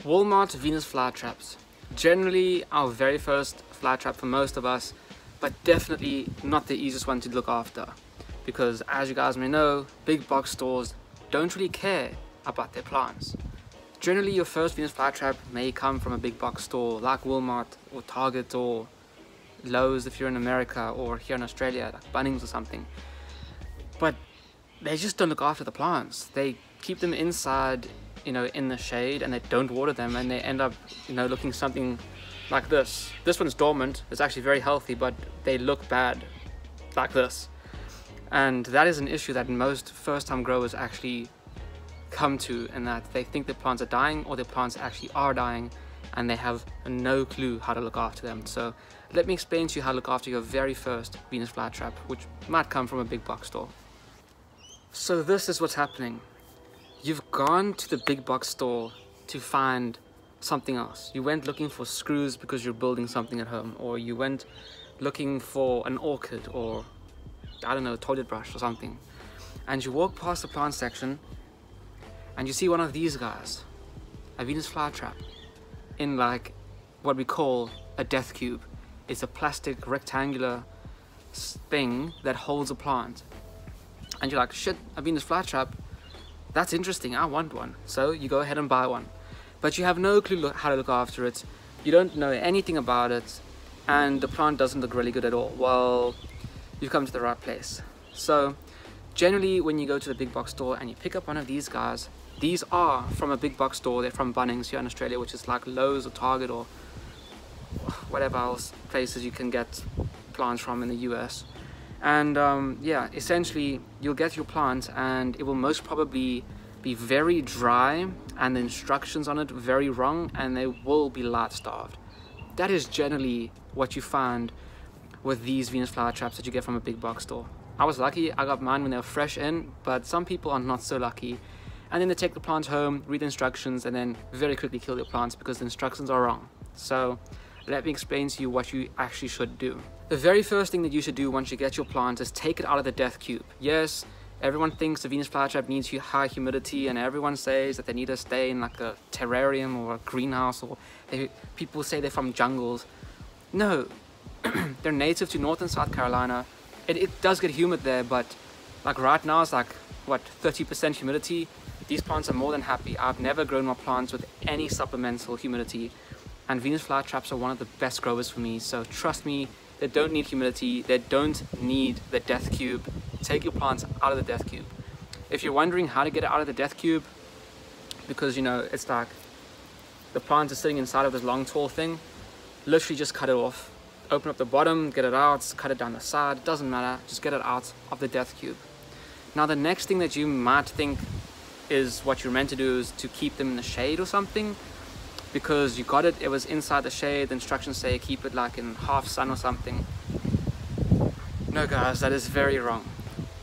Walmart Venus flytraps. Generally our very first flytrap for most of us, but definitely not the easiest one to look after. Because as you guys may know, big box stores don't really care about their plants. Generally your first Venus flytrap may come from a big box store like Walmart or Target or Lowe's if you're in America, or here in Australia like Bunnings or something. But they just don't look after the plants. They keep them inside, in the shade, and they don't water them, and they end up, looking something like this. This one's dormant. It's actually very healthy, but they look bad like this. And that is an issue that most first-time growers actually come to, in that they think their plants are dying, or their plants actually are dying, and they have no clue how to look after them. So let me explain to you how to look after your very first Venus flytrap, which might come from a big box store. So this is what's happening. You've gone to the big box store to find something else. You went looking for screws because you're building something at home, or you went looking for an orchid, or I don't know, a toilet brush or something. And you walk past the plant section and you see one of these guys, a Venus flytrap, in like what we call a death cube. It's a plastic rectangular thing that holds a plant. And you're like, shit, a Venus flytrap, that's interesting, I want one. So you go ahead and buy one. But you have no clue how to look after it. You don't know anything about it, and the plant doesn't look really good at all. Well, you've come to the right place. So generally when you go to the big box store and you pick up one of these guys, these are from a big box store. They're from Bunnings here in Australia, which is like Lowe's or Target or whatever else places you can get plants from in the US. And yeah, essentially you'll get your plant and it will most probably be very dry, and the instructions on it very wrong, and they will be light starved. That is generally what you find with these Venus flytraps that you get from a big box store. I was lucky, I got mine when they were fresh in, but some people are not so lucky. And then they take the plants home, read the instructions, and then very quickly kill their plants because the instructions are wrong. So let me explain to you what you actually should do. The very first thing that you should do once you get your plant is take it out of the death cube. Yes, everyone thinks the Venus flytrap needs high humidity, and everyone says that they need to stay in like a terrarium or a greenhouse, or people say they're from jungles. No, they're native to North and South Carolina. It does get humid there, but like right now it's like, what, 30% humidity? These plants are more than happy. I've never grown my plants with any supplemental humidity, and Venus flytraps are one of the best growers for me. So trust me, they don't need humidity, they don't need the death cube. Take your plants out of the death cube. If you're wondering how to get it out of the death cube, because it's like the plant is sitting inside of this long tall thing, literally just cut it off. Open up the bottom, get it out, cut it down the side, it doesn't matter, just get it out of the death cube. Now the next thing that you might think is what you're meant to do is to keep them in the shade or something, because you got it was inside the shade, the instructions say keep it like in half sun or something. No guys, that is very wrong.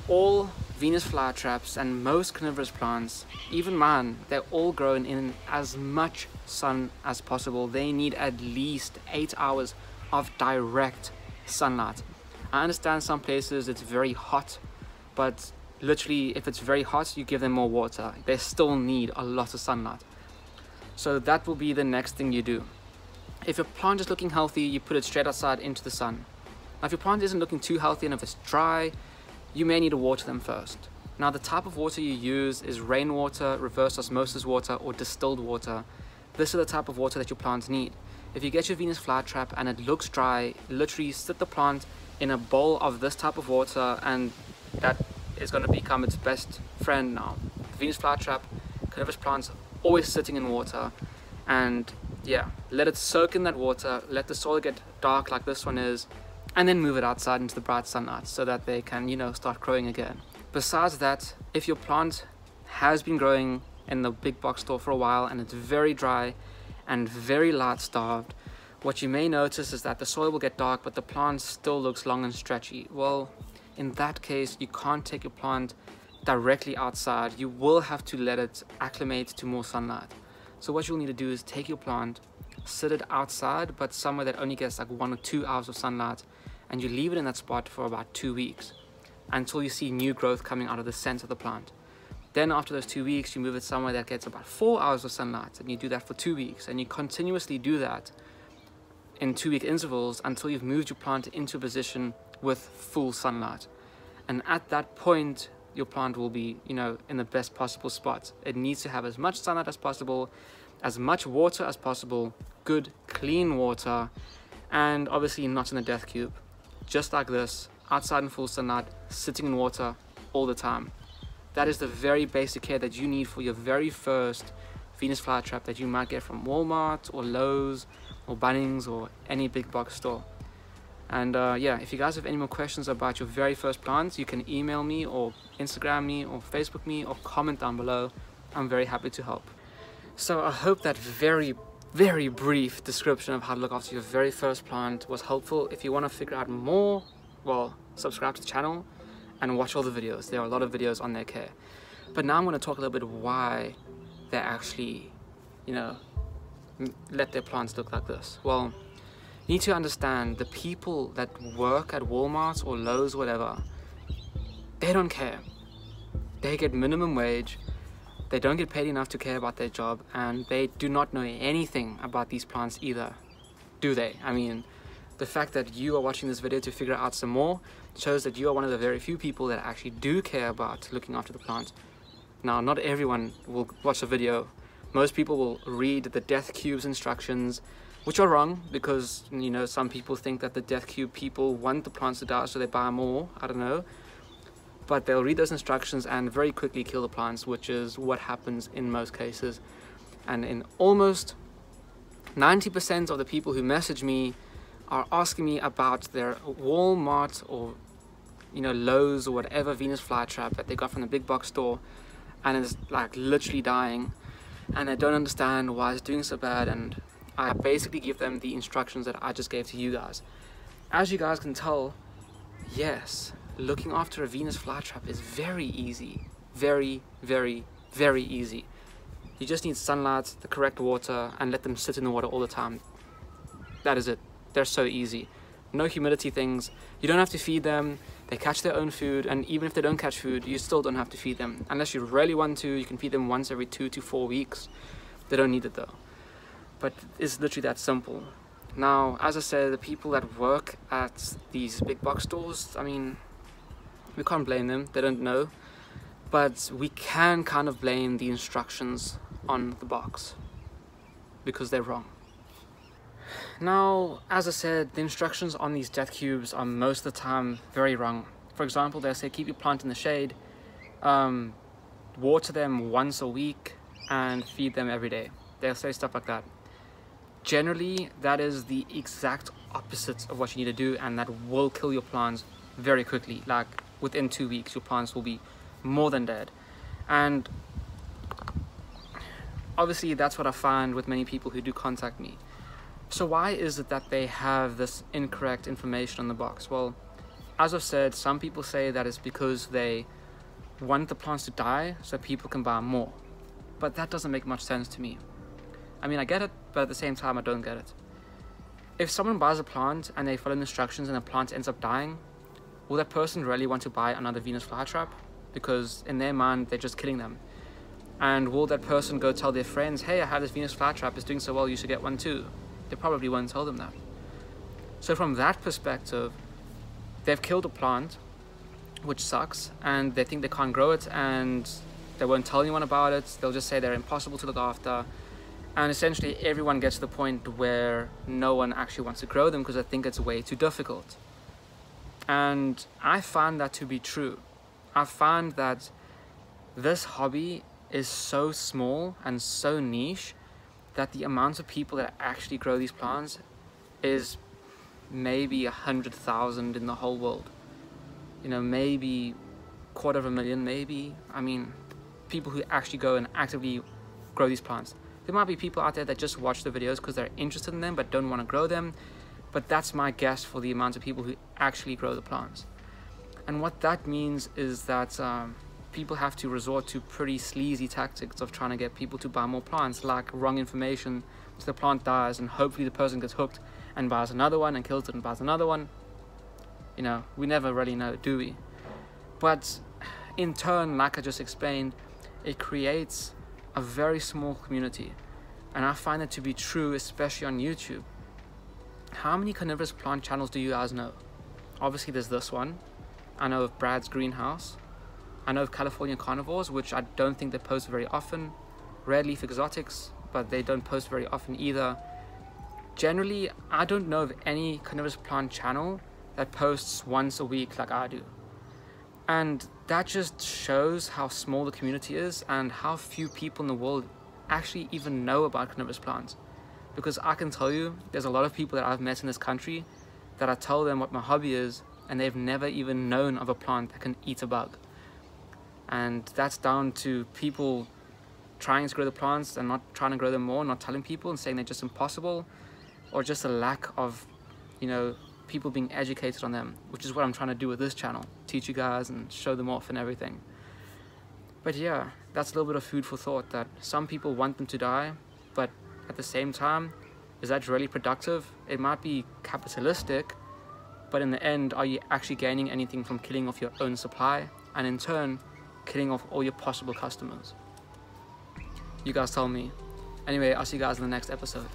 All Venus flytraps and most carnivorous plants, even mine, they're all grown in as much sun as possible. They need at least 8 hours of direct sunlight. I understand some places it's very hot, but literally if it's very hot you give them more water, they still need a lot of sunlight. So that will be the next thing you do. If your plant is looking healthy, you put it straight outside into the sun. Now if your plant isn't looking too healthy and if it's dry, you may need to water them first. Now the type of water you use is rainwater, reverse osmosis water, or distilled water. This is the type of water that your plants need. If you get your Venus flytrap and it looks dry, literally sit the plant in a bowl of this type of water, and that is going to become its best friend now. The Venus flytrap, carnivorous plants, always sitting in water, and yeah, let it soak in that water, let the soil get dark like this one is, and then move it outside into the bright sunlight so that they can, start growing again. Besides that, if your plant has been growing in the big box store for a while and it's very dry and very light starved, what you may notice is that the soil will get dark but the plant still looks long and stretchy. Well, in that case, you can't take your plant directly outside. You will have to let it acclimate to more sunlight. So what you'll need to do is take your plant, sit it outside, but somewhere that only gets like 1 or 2 hours of sunlight, and you leave it in that spot for about 2 weeks until you see new growth coming out of the center of the plant. Then after those 2 weeks, you move it somewhere that gets about 4 hours of sunlight, and you do that for 2 weeks, and you continuously do that in 2-week intervals until you've moved your plant into a position with full sunlight. And at that point, your plant will be, you know, in the best possible spot. It needs to have as much sunlight as possible, as much water as possible, good clean water, and obviously not in a death cube, just like this, outside in full sunlight, sitting in water all the time. That is the very basic care that you need for your very first Venus flytrap that you might get from Walmart or Lowe's or Bunnings or any big box store. And yeah, if you guys have any more questions about your very first plants, you can email me or Instagram me or Facebook me or comment down below. I'm very happy to help. So I hope that very brief description of how to look after your very first plant was helpful. If you want to figure out more, well, subscribe to the channel and watch all the videos. There are a lot of videos on their care. But now I'm going to talk a little bit why they actually, you know, let their plants look like this. Well, you need to understand the people that work at Walmart or Lowe's, whatever, they don't care. They get minimum wage. They don't get paid enough to care about their job, and they do not know anything about these plants either, do they? I mean, the fact that you are watching this video to figure out some more shows that you are one of the very few people that actually do care about looking after the plant. Now, not everyone will watch the video. Most people will read the death cubes instructions, which are wrong, because, you know, some people think that the death cube people want the plants to die so they buy more. I don't know. But they'll read those instructions and very quickly kill the plants, which is what happens in most cases. And in almost 90% of the people who message me are asking me about their Walmart or, you know, Lowe's or whatever Venus flytrap that they got from the big box store, and it's like literally dying, and I don't understand why it's doing so bad. And I basically give them the instructions that I just gave to you guys. As you guys can tell, yes, looking after a Venus flytrap is very easy. Very easy. You just need sunlight, the correct water, and let them sit in the water all the time. That is it. They're so easy. No humidity things. You don't have to feed them. They catch their own food, and even if they don't catch food, you still don't have to feed them. Unless you really want to, you can feed them once every 2 to 4 weeks. They don't need it though. But it's literally that simple. Now, as I said, the people that work at these big box stores, I mean, we can't blame them. They don't know. But we can kind of blame the instructions on the box, because they're wrong. Now, as I said, the instructions on these death cubes are most of the time very wrong. For example, they'll say keep your plant in the shade, water them once a week, and feed them every day. They'll say stuff like that. Generally, that is the exact opposite of what you need to do, and that will kill your plants very quickly. Like within 2 weeks, your plants will be more than dead. And obviously, that's what I find with many people who do contact me. So why is it that they have this incorrect information on the box? Well, as I've said, some people say that it's because they want the plants to die so people can buy more. But that doesn't make much sense to me. I mean, I get it, but at the same time, I don't get it. If someone buys a plant and they follow the instructions and the plant ends up dying, will that person really want to buy another Venus flytrap? Because in their mind, they're just killing them. And will that person go tell their friends, hey, I have this Venus flytrap, it's doing so well, you should get one too? They probably won't tell them that. So from that perspective, they've killed a plant, which sucks, and they think they can't grow it, and they won't tell anyone about it. They'll just say they're impossible to look after. And essentially everyone gets to the point where no one actually wants to grow them because they think it's way too difficult. And I find that to be true. I find that this hobby is so small and so niche that the amount of people that actually grow these plants is maybe 100,000 in the whole world. You know, maybe 250,000, maybe. I mean, people who actually go and actively grow these plants. There might be people out there that just watch the videos because they're interested in them but don't want to grow them. But that's my guess for the amount of people who actually grow the plants. And what that means is that people have to resort to pretty sleazy tactics of trying to get people to buy more plants, like wrong information so the plant dies and hopefully the person gets hooked and buys another one and kills it and buys another one. You know, we never really know, do we? But in turn, like I just explained, it creates a very small community. And I find it to be true, especially on YouTube. How many carnivorous plant channels do you guys know? Obviously there's this one. I know of Brad's Greenhouse. I know of California Carnivores, which I don't think they post very often. Red Leaf Exotics, but they don't post very often either. Generally, I don't know of any carnivorous plant channel that posts once a week like I do. And that just shows how small the community is and how few people in the world actually even know about carnivorous plants. Because I can tell you, there's a lot of people that I've met in this country that I tell them what my hobby is, and they've never even known of a plant that can eat a bug. And that's down to people trying to grow the plants and not trying to grow them more, not telling people and saying they're just impossible, or just a lack of, people being educated on them, which is what I'm trying to do with this channel, teach you guys and show them off and everything. But yeah, that's a little bit of food for thought, that some people want them to die, but at the same time, is that really productive? It might be capitalistic, but in the end, are you actually gaining anything from killing off your own supply, and in turn, killing off all your possible customers? You guys tell me. Anyway, I'll see you guys in the next episode.